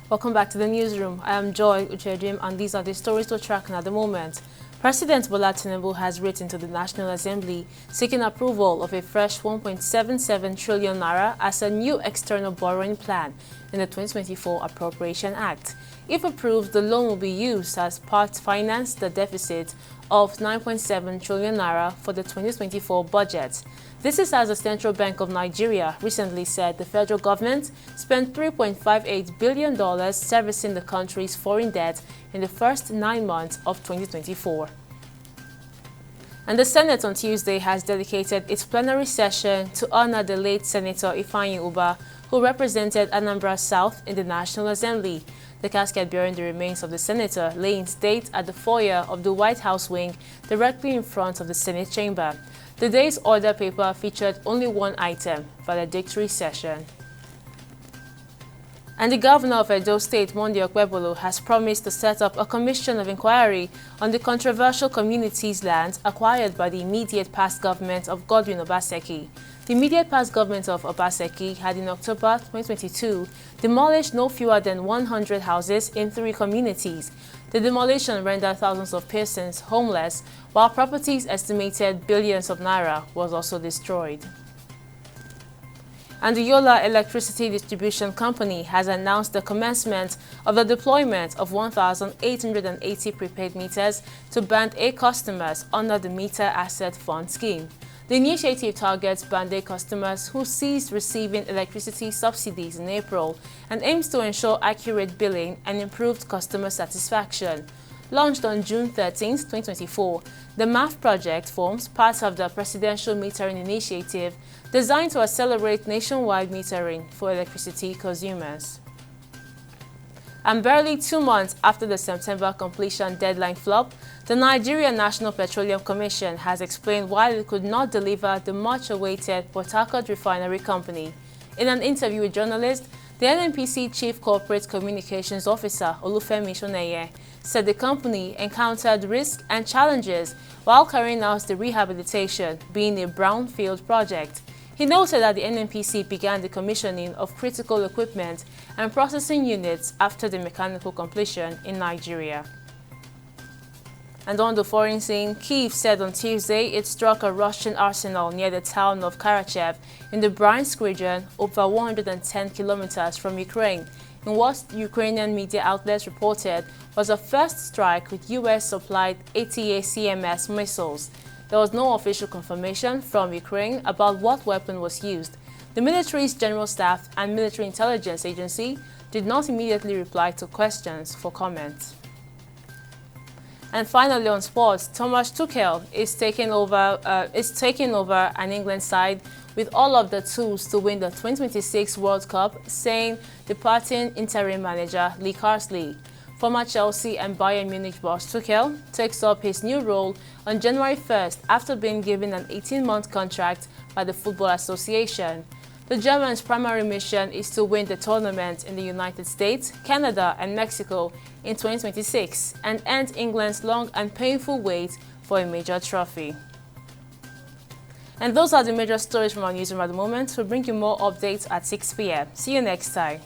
Welcome back to the newsroom. I am Joy Uchedim, and these are the stories we're tracking at the moment. President Bola Tinubu has written to the National Assembly seeking approval of a fresh 1.77 trillion naira as a new external borrowing plan in the 2024 Appropriation Act. If approved, the loan will be used as part to finance the deficit of 9.7 trillion naira for the 2024 budget. This is as the Central Bank of Nigeria recently said the federal government spent $3.58 billion servicing the country's foreign debt in the first 9 months of 2024. And the Senate on Tuesday has dedicated its plenary session to honor the late Senator Ifeanyi Ubah, who represented Anambra South in the National Assembly. The casket bearing the remains of the senator lay in state at the foyer of the White House wing, directly in front of the Senate chamber. The day's order paper featured only one item: valedictory session. And the governor of Edo State, Monday Okpebholo, has promised to set up a commission of inquiry on the controversial communities' lands acquired by the immediate past government of Godwin Obaseki. The immediate past government of Obaseki had in October 2022 demolished no fewer than 100 houses in 3 communities. The demolition rendered thousands of persons homeless, while properties estimated billions of naira was also destroyed. And the Yola Electricity Distribution Company has announced the commencement of the deployment of 1,880 prepaid meters to Band A customers under the Meter Asset Fund scheme. The initiative targets Band A customers who ceased receiving electricity subsidies in April and aims to ensure accurate billing and improved customer satisfaction. Launched on June 13, 2024, the MAF project forms part of the Presidential Metering Initiative designed to accelerate nationwide metering for electricity consumers. And barely 2 months after the September completion deadline flop, the Nigerian National Petroleum Commission has explained why it could not deliver the much-awaited Port Harcourt Refinery Company. In an interview with journalists, the NNPC Chief Corporate Communications Officer, Olufemi Shoneye, said the company encountered risks and challenges while carrying out the rehabilitation, being a brownfield project. He noted that the NNPC began the commissioning of critical equipment and processing units after the mechanical completion in Nigeria. And on the foreign scene, Kyiv said on Tuesday it struck a Russian arsenal near the town of Karachev in the Bryansk region, over 110 kilometers from Ukraine, in what Ukrainian media outlets reported was a first strike with US-supplied ATACMS missiles. There was no official confirmation from Ukraine about what weapon was used. The military's General Staff and Military Intelligence Agency did not immediately reply to questions for comment. And finally, on sports, Thomas Tuchel is taking over an England side with all of the tools to win the 2026 World Cup, saying departing interim manager Lee Carsley. Former Chelsea and Bayern Munich boss Tuchel takes up his new role on January 1st after being given an 18-month contract by the Football Association. The German's primary mission is to win the tournament in the United States, Canada, and Mexico in 2026 and end England's long and painful wait for a major trophy. And those are the major stories from our newsroom at the moment. We'll bring you more updates at 6 p.m. See you next time.